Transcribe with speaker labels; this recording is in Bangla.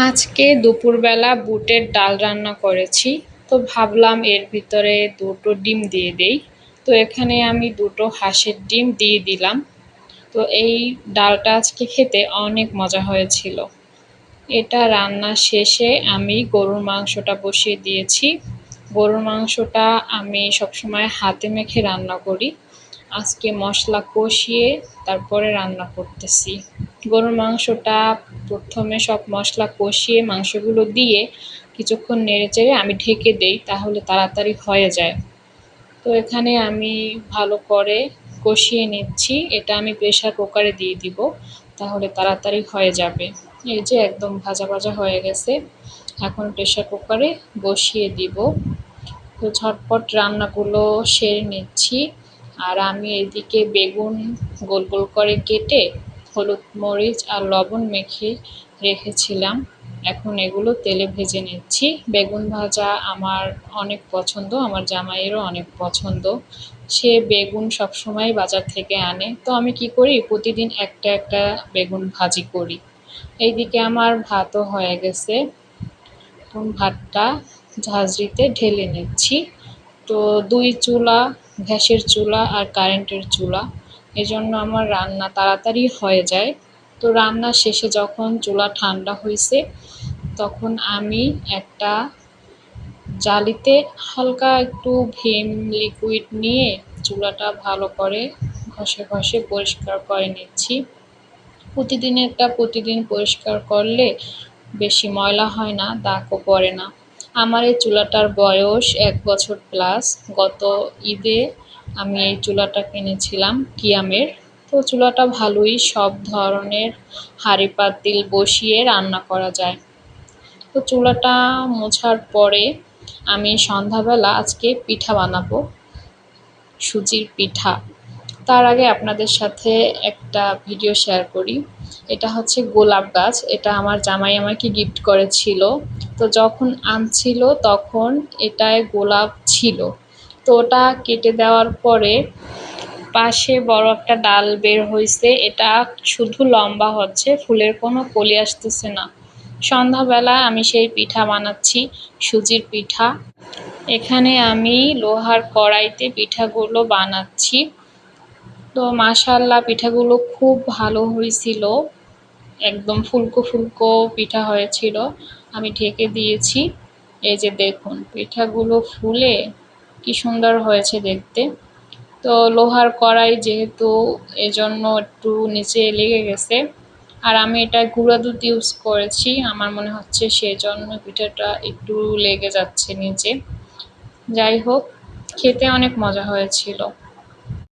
Speaker 1: আজকে দুপুরবেলা বুটের ডাল রান্না করেছি। তো ভাবলাম এর ভিতরে দুটো ডিম দিয়ে দেই। তো এখানে আমি দুটো হাঁসের ডিম দিয়ে দিলাম। তো এই ডালটা আজকে খেতে অনেক মজা হয়েছিল। এটা রান্না শেষে আমি গরুর মাংসটা বসিয়ে দিয়েছি। গরুর মাংসটা আমি সবসময় হাতে মেখে রান্না করি। আজকে মশলা কষিয়ে তারপরে রান্না করতেছি। গরুর মাংসটা প্রথমে সব মশলা কষিয়ে মাংসগুলো দিয়ে কিছুক্ষণ নেড়েচেড়ে আমি ঢেকে দেই, তাহলে তাড়াতাড়ি হয়ে যায়। তো এখানে আমি ভালো করে কষিয়ে নিচ্ছি। এটা আমি প্রেসার কুকারে দিয়ে দিব, তাহলে তাড়াতাড়ি হয়ে যাবে। এই যে একদম ভাজা ভাজা হয়ে গেছে। এখন প্রেসার কুকারে বসিয়ে দিব। তো ঝটপট রান্নাগুলো সেরে নিচ্ছি। আর আমি এদিকে বেগুন গোল গোল করে কেটে হলুদ মরিচ আর লবণ মেখে রেখেছিলাম। এখন এগুলো তেলে ভেজে নিচ্ছি। বেগুন ভাজা আমার অনেক পছন্দ, আমার জামাইয়েরও অনেক পছন্দ। সে বেগুন সবসময় বাজার থেকে আনে। তো আমি কি করি, প্রতিদিন একটা একটা বেগুন ভাজি করি। এইদিকে আমার ভাতও হয়ে গেছে। এখন ভাতটা ঝাঁঝরিতে ঢেলে নিচ্ছি। তো দুই চুলা, গ্যাসের চুলা আর কারেন্টের চুলা, এজন্য আমার রান্না তাড়াতাড়ি হয়ে যায়। তো রান্না শেষে যখন চুলা ঠান্ডা হয়েছে, তখন আমি একটা জালিতে হালকা একটু ভিম লিকুইড নিয়ে চুলাটা ভালো করে ঘষে ঘষে পরিষ্কার করে নিচ্ছি। প্রতিদিন পরিষ্কার করলে বেশি ময়লা হয় না, দাগও পড়ে না। আমার এই চুলাটার বয়স 1 বছর প্লাস। গত ঈদে আমি এই চুলাটা কিনেছিলাম কিয়ামের। তো চুলাটা ভালোই, সব ধরনের হাঁড়ি পাতিল বসিয়ে রান্না করা যায়। তো চুলাটা মোছার পরে আমি সন্ধ্যাবেলা আজকে পিঠা বানাবো, সুজির পিঠা। তার আগে আপনাদের সাথে একটা ভিডিও শেয়ার করি। এটা হচ্ছে গোলাপ গাছ। এটা আমার জামাই আমাকে গিফট করেছিল। তো যখন আনছিল তখন এটায় গোলাপ ছিল। তো ওটা কেটে দেওয়ার পরে পাশে বড় একটা ডাল বের হয়েছে। এটা শুধু লম্বা হচ্ছে, ফুলের কোনো কলি আসতেছে না। সন্ধ্যাবেলা আমি সেই পিঠা বানাচ্ছি, সুজির পিঠা। এখানে আমি লোহার কড়াইতে পিঠাগুলো বানাচ্ছি। তো মাশাআল্লাহ পিঠাগুলো খুব ভালো হয়েছিল, একদম ফুলকো ফুলকো পিঠা হয়েছিল। আমি ঢেকে দিয়েছি। এই যে দেখুন পিঠাগুলো ফুলে কি সুন্দর হয়েছে দেখতে। তো লোহার কড়াই যেহেতু, এজন্য একটু নিচে লেগে গেছে। আর আমি এটা গুঁড়া দুধ ইউজ করেছি, আমার মনে হচ্ছে সেজন্য পিঠাটা একটু লেগে যাচ্ছে নিচে। যাই হোক, খেতে অনেক মজা হয়েছিল।